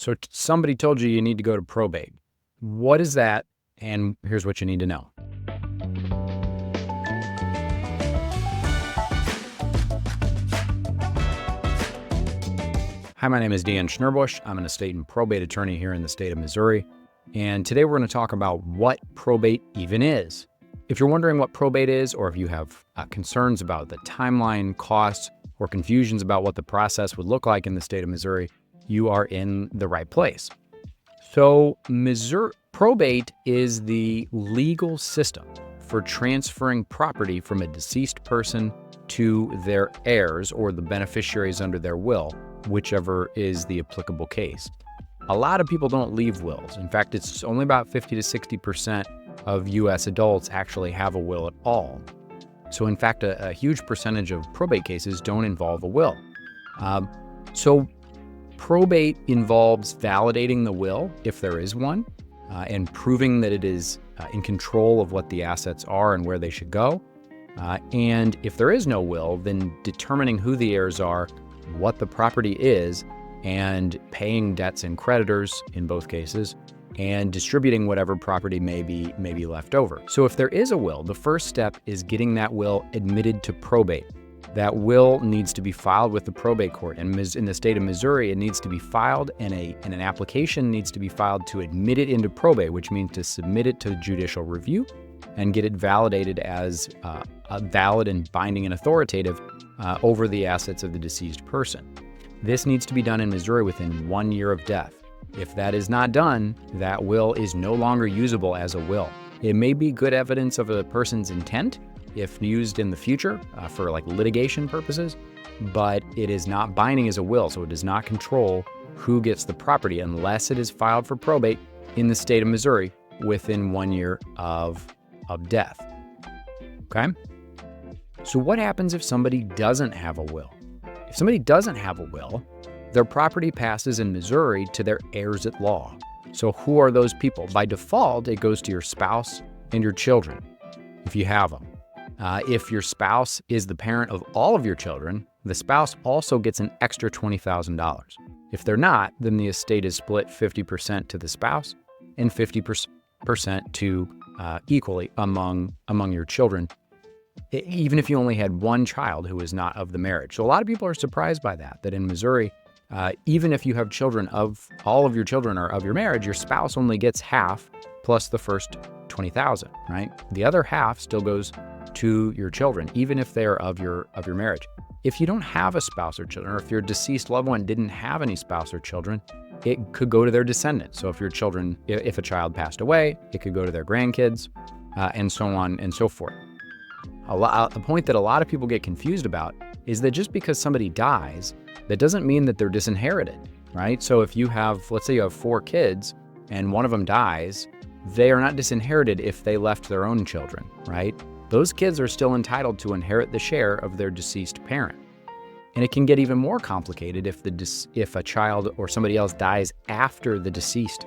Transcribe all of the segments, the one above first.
So somebody told you need to go to probate. What is that? And here's what you need to know. Hi, my name is Dan Schnurbush. I'm an estate and probate attorney here in the state of Missouri. And today we're going to talk about what probate even is. If you're wondering what probate is, or if you have concerns about the timeline, costs, or confusions about what the process would look like in the state of Missouri, you are in the right place. So probate is the legal system for transferring property from a deceased person to their heirs or the beneficiaries under their will, whichever is the applicable case. A lot of people don't leave wills. In fact, it's only about 50 to 60% of U.S. adults actually have a will at all. So in fact, a huge percentage of probate cases don't involve a will. So probate involves validating the will, if there is one, and proving that it is in control of what the assets are and where they should go. And if there is no will, then determining who the heirs are, what the property is, and paying debts and creditors in both cases, and distributing whatever property may be left over. So if there is a will, the first step is getting that will admitted to probate. That will needs to be filed with the probate court. And in the state of Missouri, it needs to be filed, and an application needs to be filed to admit it into probate, which means to submit it to judicial review and get it validated as valid and binding and authoritative over the assets of the deceased person. This needs to be done in Missouri within 1 year of death. If that is not done, that will is no longer usable as a will. It may be good evidence of a person's intent if used in the future for like litigation purposes, but it is not binding as a will, so it does not control who gets the property unless it is filed for probate in the state of Missouri within 1 year of death. Okay? So what happens if somebody doesn't have a will? If somebody doesn't have a will, their property passes in Missouri to their heirs at law. So who are those people? By default, it goes to your spouse and your children, if you have them. If your spouse is the parent of all of your children, the spouse also gets an extra $20,000. If they're not, then the estate is split 50% to the spouse and 50% to equally among your children, even if you only had one child who is not of the marriage. So a lot of people are surprised by that in Missouri, even if you have children all of your children are of your marriage, your spouse only gets half plus the first $20,000, right? The other half still goes to your children, even if they're of your marriage. If you don't have a spouse or children, or if your deceased loved one didn't have any spouse or children, it could go to their descendants. So if a child passed away, it could go to their grandkids, and so on and so forth. The point that a lot of people get confused about is that just because somebody dies, that doesn't mean that they're disinherited, right? So if you have, let's say you have 4 kids and one of them dies, they are not disinherited if they left their own children, right? Those kids are still entitled to inherit the share of their deceased parent. And it can get even more complicated if a child or somebody else dies after the deceased.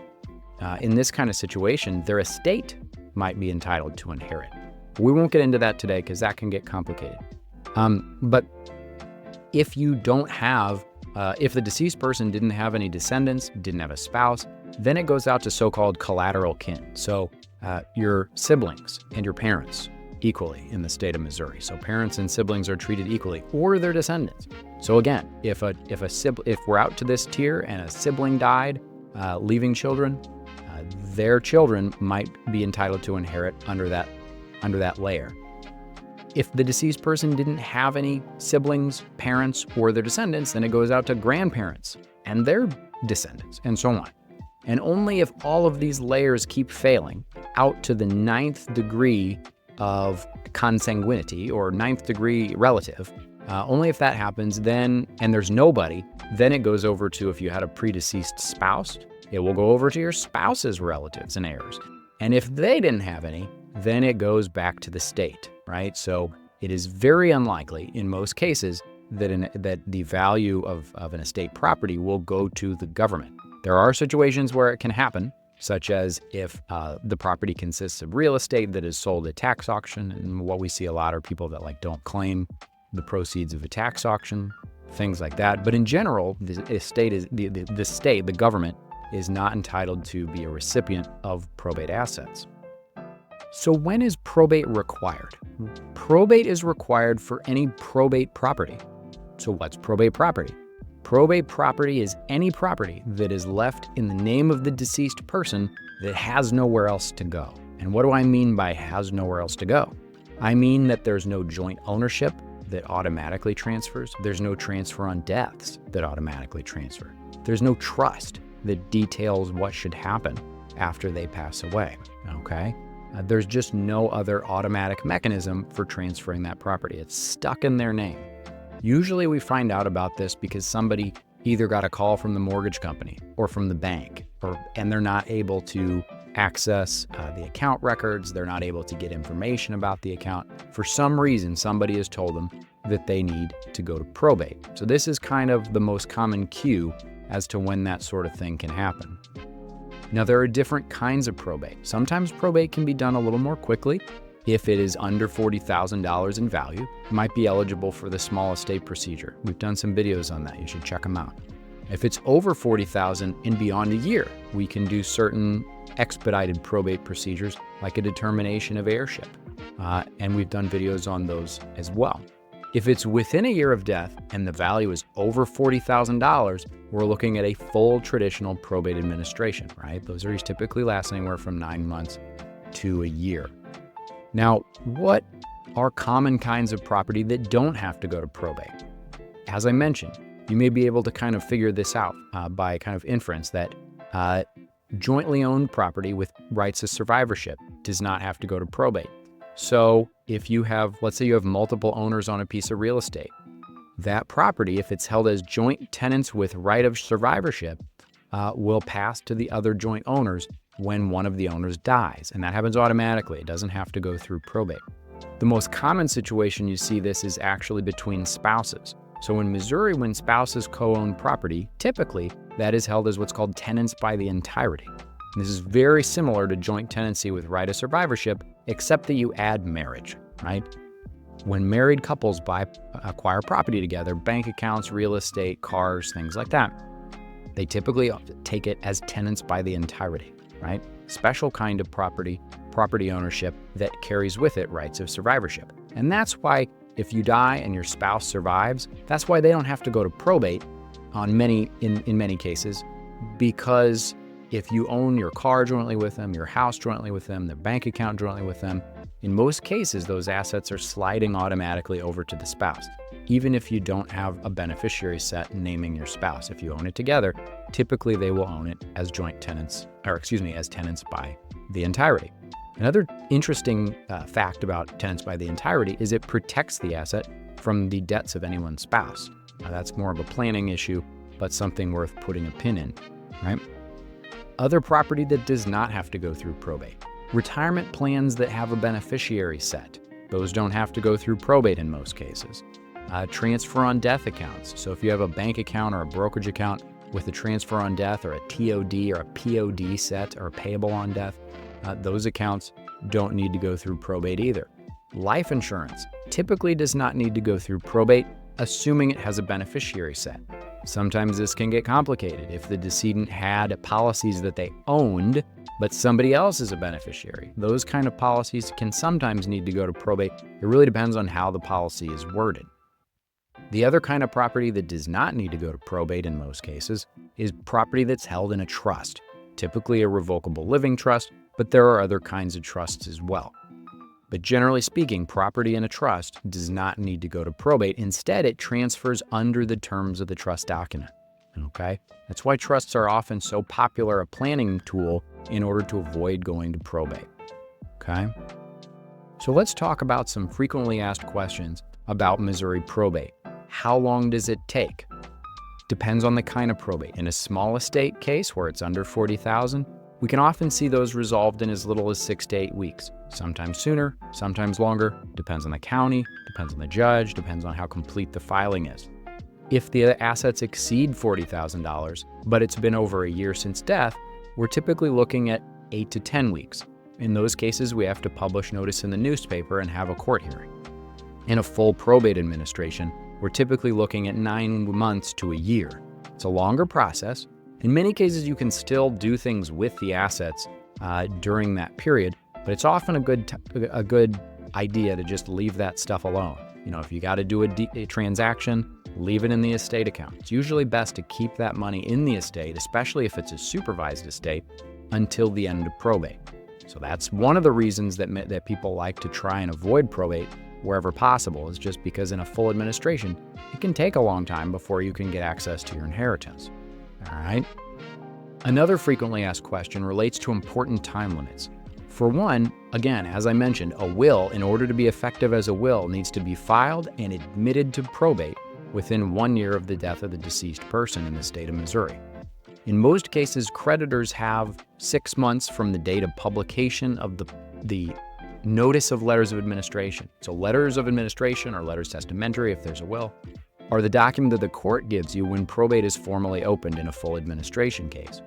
In this kind of situation, their estate might be entitled to inherit. We won't get into that today because that can get complicated. But if you don't have, if the deceased person didn't have any descendants, didn't have a spouse, then it goes out to so-called collateral kin. So your siblings and your parents equally in the state of Missouri. So parents and siblings are treated equally, or their descendants. So again, if we're out to this tier and a sibling died, leaving children, their children might be entitled to inherit under that layer. If the deceased person didn't have any siblings, parents, or their descendants, then it goes out to grandparents and their descendants, and so on. And only if all of these layers keep failing out to the 9th degree of consanguinity or 9th degree relative, only if that happens, then, and there's nobody, then it goes over to, if you had a predeceased spouse, it will go over to your spouse's relatives and heirs. And if they didn't have any, then it goes back to the state, right? So it is very unlikely in most cases that the value of an estate property will go to the government. There are situations where it can happen, such as if the property consists of real estate that is sold at tax auction. And what we see a lot are people that don't claim the proceeds of a tax auction, things like that. But in general, the government is not entitled to be a recipient of probate assets. So when is probate required? Probate is required for any probate property. So what's probate property? Probate property is any property that is left in the name of the deceased person that has nowhere else to go. And what do I mean by has nowhere else to go? I mean that there's no joint ownership that automatically transfers. There's no transfer on deaths that automatically transfer. There's no trust that details what should happen after they pass away, okay? There's just no other automatic mechanism for transferring that property. It's stuck in their name. Usually we find out about this because somebody either got a call from the mortgage company or from the bank, and they're not able to access the account records. They're not able to get information about the account. For some reason, somebody has told them that they need to go to probate. So this is kind of the most common cue as to when that sort of thing can happen. Now, there are different kinds of probate. Sometimes probate can be done a little more quickly. If it is under $40,000 in value, you might be eligible for the small estate procedure. We've done some videos on that. You should check them out. If it's over $40,000 and beyond a year, we can do certain expedited probate procedures like a determination of heirship. And we've done videos on those as well. If it's within a year of death and the value is over $40,000, we're looking at a full traditional probate administration, right? Those are typically last anywhere from 9 months to a year. Now, what are common kinds of property that don't have to go to probate? As I mentioned, you may be able to kind of figure this out by kind of inference that jointly owned property with rights of survivorship does not have to go to probate. So if you have, let's say you have multiple owners on a piece of real estate, that property, if it's held as joint tenants with right of survivorship, will pass to the other joint owners when one of the owners dies. And that happens automatically. It doesn't have to go through probate. The most common situation you see this is actually between spouses. So in Missouri, when spouses co-own property, typically that is held as what's called tenants by the entirety. And this is very similar to joint tenancy with right of survivorship, except that you add marriage, right? When married couples acquire property together, bank accounts, real estate, cars, things like that, they typically take it as tenants by the entirety, right? Special kind of property ownership that carries with it rights of survivorship. And that's why if you die and your spouse survives, that's why they don't have to go to probate in many cases, because if you own your car jointly with them, your house jointly with them, their bank account jointly with them, in most cases, those assets are sliding automatically over to the spouse, even if you don't have a beneficiary set naming your spouse. If you own it together, typically they will own it as joint tenants, as tenants by the entirety. Another interesting fact about tenants by the entirety is it protects the asset from the debts of anyone's spouse. Now, that's more of a planning issue, but something worth putting a pin in, right? Other property that does not have to go through probate. Retirement plans that have a beneficiary set. Those don't have to go through probate in most cases. Transfer on death accounts. So if you have a bank account or a brokerage account with a transfer on death or a TOD or a POD set or payable on death, those accounts don't need to go through probate either. Life insurance typically does not need to go through probate, assuming it has a beneficiary set. Sometimes this can get complicated if the decedent had policies that they owned, but somebody else is a beneficiary. Those kind of policies can sometimes need to go to probate. It really depends on how the policy is worded. The other kind of property that does not need to go to probate in most cases is property that's held in a trust, typically a revocable living trust, but there are other kinds of trusts as well. But generally speaking, property in a trust does not need to go to probate. Instead, it transfers under the terms of the trust document, okay? That's why trusts are often so popular a planning tool in order to avoid going to probate, okay? So let's talk about some frequently asked questions about Missouri probate. How long does it take? Depends on the kind of probate. In a small estate case where it's under $40,000, we can often see those resolved in as little as 6 to 8 weeks. Sometimes sooner, sometimes longer, depends on the county, depends on the judge, depends on how complete the filing is. If the assets exceed $40,000, but it's been over a year since death, we're typically looking at 8 to 10 weeks. In those cases, we have to publish notice in the newspaper and have a court hearing. In a full probate administration, we're typically looking at 9 months to a year. It's a longer process, In many cases, you can still do things with the assets during that period, but it's often a good idea to just leave that stuff alone. If you got to do a transaction, leave it in the estate account. It's usually best to keep that money in the estate, especially if it's a supervised estate, until the end of probate. So that's one of the reasons that people like to try and avoid probate wherever possible, is just because in a full administration, it can take a long time before you can get access to your inheritance. All right. Another frequently asked question relates to important time limits. For one, again, as I mentioned, a will, in order to be effective as a will, needs to be filed and admitted to probate within 1 year of the death of the deceased person in the state of Missouri. In most cases, creditors have 6 months from the date of publication of the notice of letters of administration. So letters of administration, or letters testamentary if there's a will, are the document that the court gives you when probate is formally opened in a full administration case.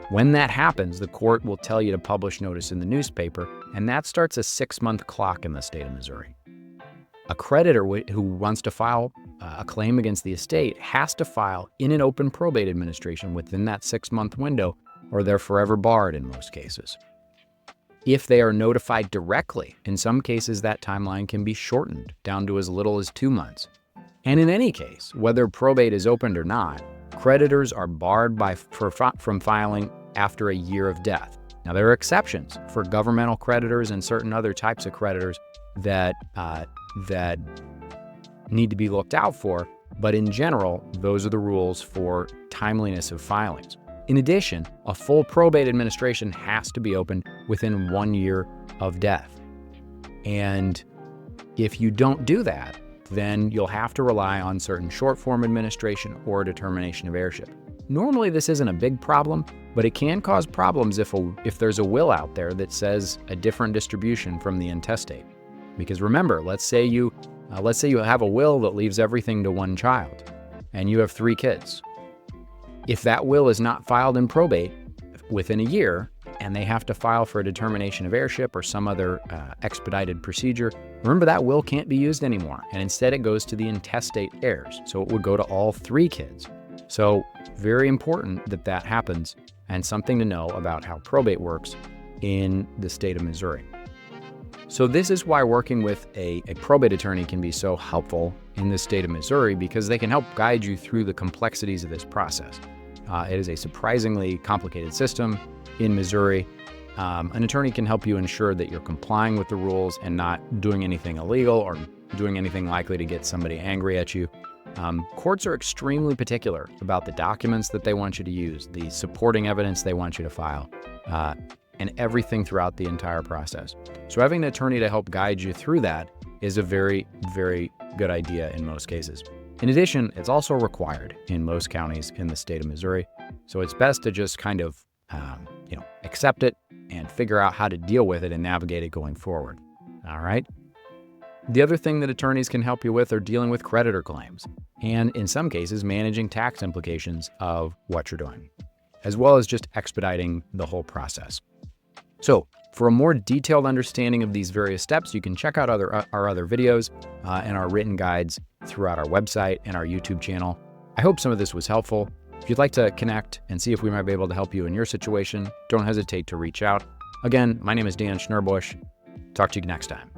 When that happens, the court will tell you to publish notice in the newspaper, and that starts a 6-month clock in the state of Missouri. A creditor who wants to file a claim against the estate has to file in an open probate administration within that 6-month window, or they're forever barred in most cases. If they are notified directly, in some cases that timeline can be shortened down to as little as 2 months. And in any case, whether probate is opened or not, creditors are barred from filing after a year of death. Now, there are exceptions for governmental creditors and certain other types of creditors that need to be looked out for, but in general, those are the rules for timeliness of filings. In addition, a full probate administration has to be opened within 1 year of death. And if you don't do that, then you'll have to rely on certain short-form administration or determination of heirship. Normally, this isn't a big problem, but it can cause problems if there's a will out there that says a different distribution from the intestate. Because remember, let's say you have a will that leaves everything to one child, and you have 3 kids. If that will is not filed in probate within a year, and they have to file for a determination of heirship or some other expedited procedure, remember that will can't be used anymore, and instead it goes to the intestate heirs. So it would go to all 3 kids. So very important that that happens, and something to know about how probate works in the state of Missouri. So this is why working with a probate attorney can be so helpful in the state of Missouri, because they can help guide you through the complexities of this process. It is a surprisingly complicated system in Missouri. An attorney can help you ensure that you're complying with the rules and not doing anything illegal or doing anything likely to get somebody angry at you. Courts are extremely particular about the documents that they want you to use, the supporting evidence they want you to file, and everything throughout the entire process. So having an attorney to help guide you through that is a very, very good idea in most cases. In addition, it's also required in most counties in the state of Missouri. So it's best to just kind of, accept it and figure out how to deal with it and navigate it going forward. All right. The other thing that attorneys can help you with are dealing with creditor claims, and in some cases, managing tax implications of what you're doing, as well as just expediting the whole process. So for a more detailed understanding of these various steps, you can check out our other videos and our written guides throughout our website and our YouTube channel. I hope some of this was helpful. If you'd like to connect and see if we might be able to help you in your situation, don't hesitate to reach out. Again, my name is Dan Schnurbush. Talk to you next time.